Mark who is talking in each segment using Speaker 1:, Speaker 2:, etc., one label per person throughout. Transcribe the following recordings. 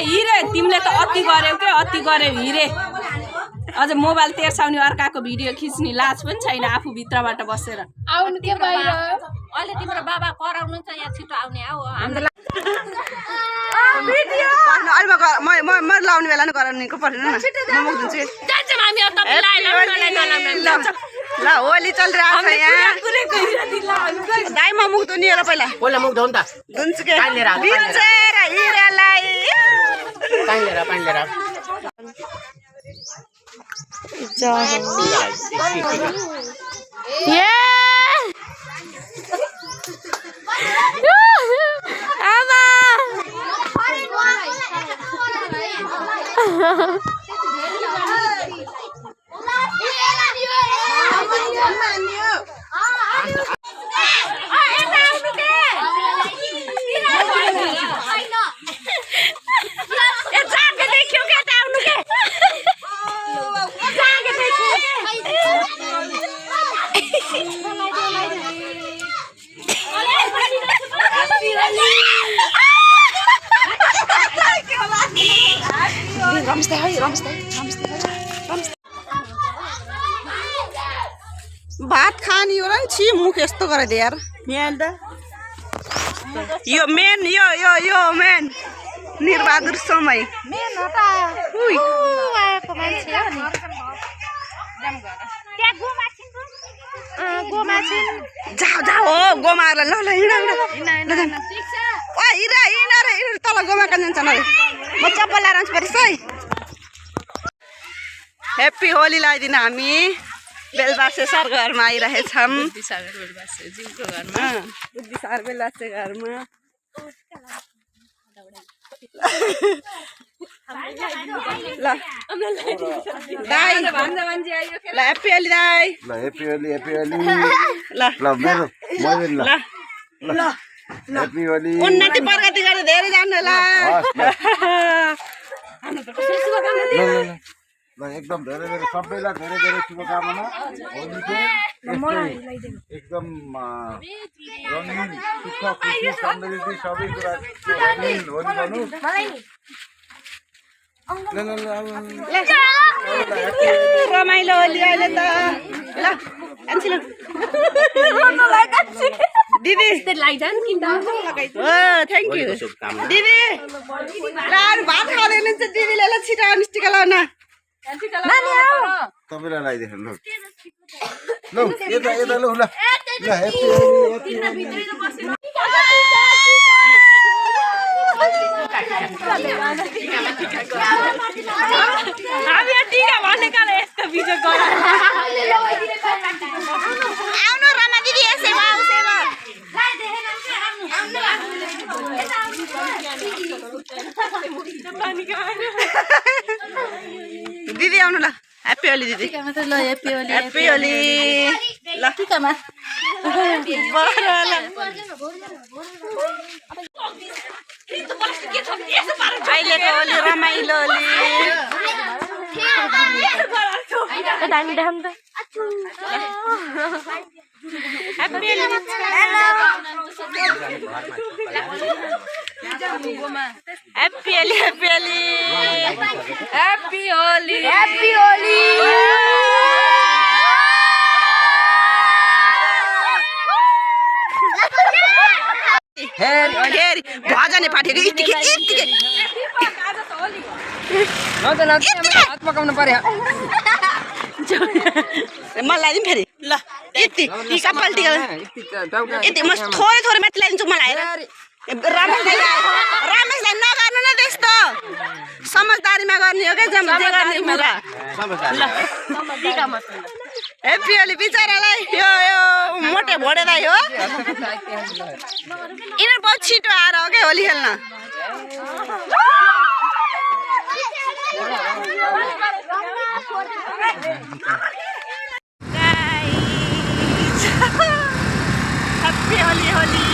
Speaker 1: हिरे तिमीले त अति गर्यौ के अति गर्यौ हिरे अझ मोबाइल तेर्साउने अर्काको भिडियो खिच्ने लाज पनि छैन आफू भित्रबाट बसेर
Speaker 2: आउनु के बाहिर
Speaker 3: अहिले तिम्रो बाबा कराउनु छ यहाँ छिटो आउने आऊ हाम्रो
Speaker 1: भिडियो म लाउने बेला नि गराउनेको पर्दैन न म मुख दिन्छु
Speaker 3: जान्छौँ हामी अब तपाईलाई
Speaker 1: ल होली चलिरहेको छ यहाँ दाइ म मुख दुनिएर पहिला
Speaker 4: मुख धुन त
Speaker 1: दुन्छु के दिन्छ र हिरालाई
Speaker 4: पानी लिएर
Speaker 1: भात खाने हो र छि मुख यस्तो गरे दे यार यो मेन यो मेन निर्बहादुर समय
Speaker 2: मेन हो त
Speaker 1: उइ
Speaker 2: आएको मान्छे हो नि त्यहाँ गोमाछिन
Speaker 1: जा हो गोमाएर ल हिँड तल गोमाका जान्छ न म चप्पल लाएर आउँछु परिस् है ह्याप्पी होली लगाइदिन हामी बेलबासे सर घरमा आइरहेछौँ बुद्धिसार बेलबासे घरमा ल दाइ ल ह्याप्पी होली दाइ
Speaker 4: ल ह्याप्पी होली
Speaker 1: ल
Speaker 4: ह्याप्पी होली
Speaker 1: उन्नति प्रगति गरेर धेरै जानु होला
Speaker 4: एकदम धेरै सबैलाई धेरै शुभकामना होलीको एकदम रङ्गीन सुख खुसी समृद्धि सबै कुरा रङ्गीन होली भनौँ
Speaker 1: रमाइलो होली अहिले त ल दिदी थ्याङ्क यू दिदी ल भात खाँदैन दिदीले ल छिटो अनुष्टिका लाउन
Speaker 4: तपाईँलाई लगाइदिनु ल यता ल ह्याप्पी होली
Speaker 1: हामी टिका भनेका यस्तो भिडियो आउनु रमा दिदी सेवा दिदी आउनु ल ह्याप्पी होली दिदी
Speaker 2: ल ह्याप्पी
Speaker 1: होली ल
Speaker 2: टिकामा
Speaker 1: अहिलेको होली रमाइलो होली हैप्पी होली
Speaker 5: फेरि भजने पाठेको यतिकै
Speaker 6: हात पकाउनु पर्यो
Speaker 5: मलाई लगाइदिउँ फेरि ल यति कपाल टिका यति म थोरै थोरै माथि लगाइदिन्छु मलाई रमेशलाई नगर्नु न त्यस्तो समझदारीमा गर्ने हो क्या जम्मा जे गर्ने कुरा ए पियोली बिचरालाई यो मोटे भोडेलाई हो यिनीहरू बहुत छिटो आएर हो क्या होली खेल्न Happy Holi Holi.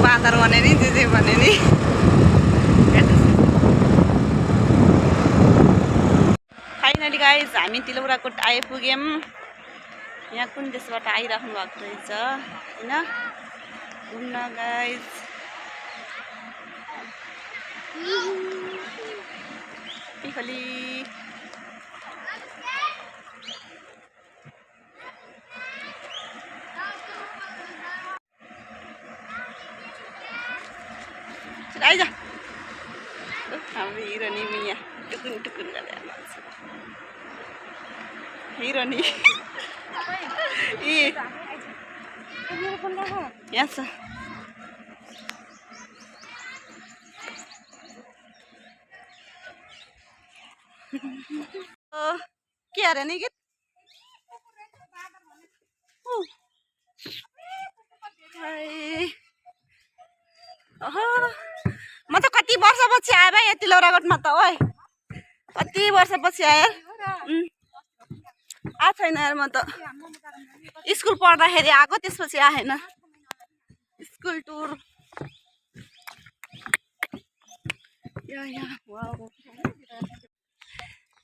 Speaker 5: बाँदर भने नि जे भने नि फाइनली गाइज हामी तिलौराकोट आइपुग्यौँ यहाँ कुन देशबाट आइराख्नु भएको रहेछ हैन घुम्न गाइज पिखली आइज हाम्रो हिरोनी मिया टुकुन टुकुन गरेर हिरोनी यहाँ छ के अरे नि गीत म त कति वर्षपछि आएँ भाइ यति तिलौराकोटमा त ओइ कति वर्षपछि आएँ आ छैन यार म त स्कुल पढ्दाखेरि आएको त्यसपछि आएन school tour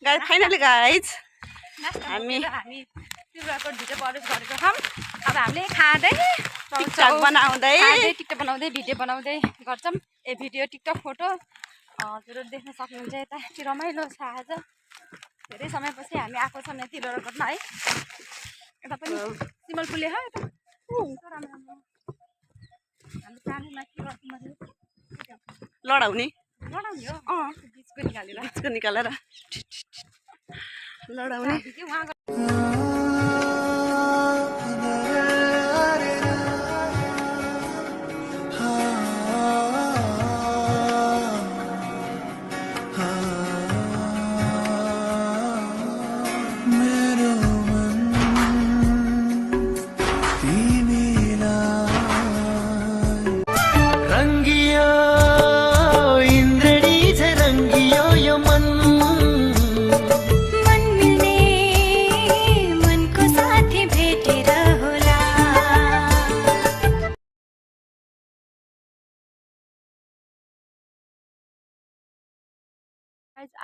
Speaker 5: guys finally guys हामी
Speaker 2: तिम्रो भिडियो पब्लिस गरेको छौँ अब हामीले खाँदै
Speaker 5: टिकटक बनाउँदै
Speaker 2: टिकटक बनाउँदै भिडियो बनाउँदै गर्छौँ भिडियो टिकटक फोटो हजुरहरू देख्न सक्नुहुन्छ यता यति रमाइलो छ आज धेरै समयपछि हामी आएको छौँ यहाँ तिलोरकोटमा है यता पनि सिमल पुले हो यता हामी सानोमा
Speaker 5: लडाउने
Speaker 2: लडाउने हो बिचको
Speaker 5: निकालेर लडाउने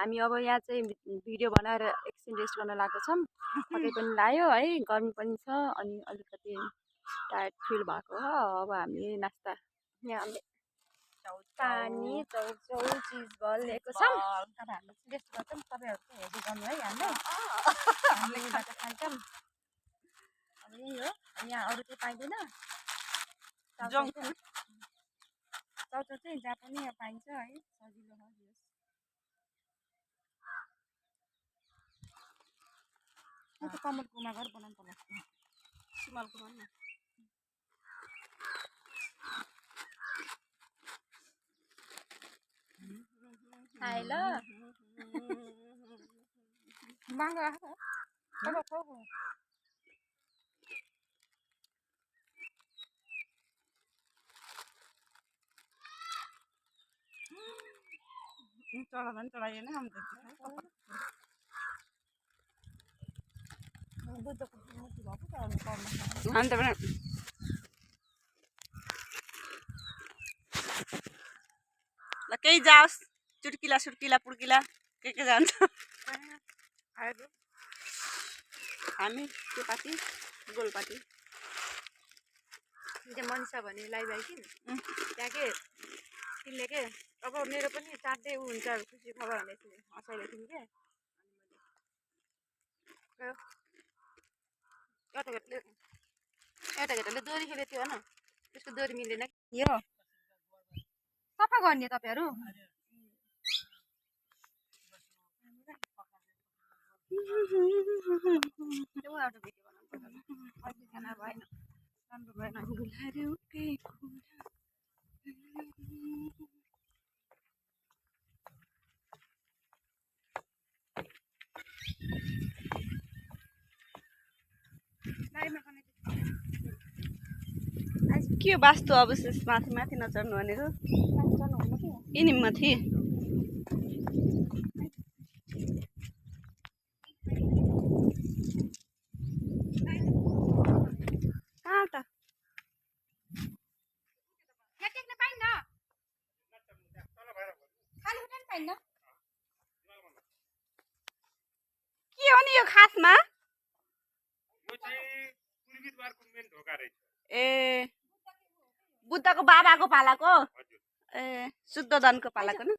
Speaker 2: हामी अब यहाँ चाहिँ भिडियो बनाएर एकछिन रेस्ट गर्न लागेको छौँ पक्कै पनि लायो है गर्मी पनि छ अनि अलिकति टायर्ड फिल भएको हो अब हामी नास्ता यहाँ हामीले पानी चाउचाउ चिज बल लिएको छौँ अब हामी रेस्ट गर्छौँ तपाईँहरूको हेर्दै गर्नु है हामीले खाजा खान्छौँ अब यही हो यहाँ अरू चाहिँ पाइँदैन चाउचाउ चाहिँ जहाँ पनि पाइन्छ है सजिलो हो कमलकुमा घर बनाउनु पर्ला सिमलकुमा आइ ल महँगो आएको चढाउँदा पनि चढाइएन अन्त
Speaker 5: ल केही जाओस् चुड्किला सुड्किला पुड्किला के जान्छ हामी त्यो पार्टी गोलपाटी
Speaker 2: मनिषा भने लाइभ आयो कि त्यहाँ के तिमीले के अब मेरो पनि चाँडै ऊ हुन्छ खुसी खबर भन्दै थियो हँसाइले थियौँ के एउटा केटाले दोरी खेलेको थियो होइन त्यसको दोरी मिलेन यो सफा गर्ने तपाईँहरू एउटा भिडियो बनाउनु भएन राम्रो भएन
Speaker 5: के वास्तु अवशेष माथि माथि नचढ्नु भनेको यिनी माथि कहाँ त के हो नि यो खासमा ए बुद्धको बाबाको पालाको ए शुद्धोधनको पालाको न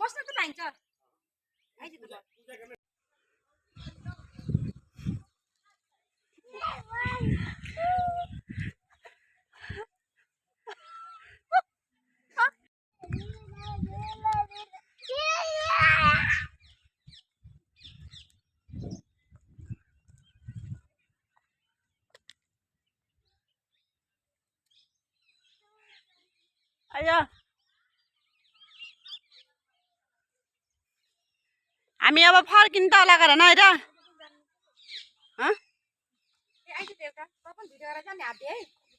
Speaker 2: बस्न त पाइन्छ
Speaker 5: आयो हामी अब फर्किन त होला गरेन है र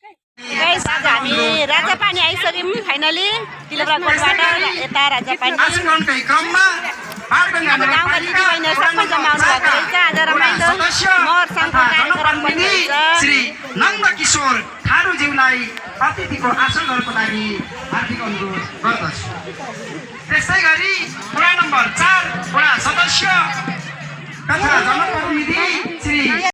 Speaker 5: गाइस आज हामी राजापानी आइसक्यौँ फाइनली तिलब्रा गोलबाट यता राजापानी
Speaker 6: आचरणकै क्रममा
Speaker 5: अब गाउँका दिदीबहिनीहरू सबै जम्मा आउनु भएको रहेछ आज रमाइलो महरसँगको कार्यक्रम पनि हुन्छ
Speaker 6: श्री नन्द किशोर थारूज्यूलाई अतिथिको आसन गर्नको लागि हार्दिक अनुरोध गर्दछु। त्यसै गरी वडा नम्बर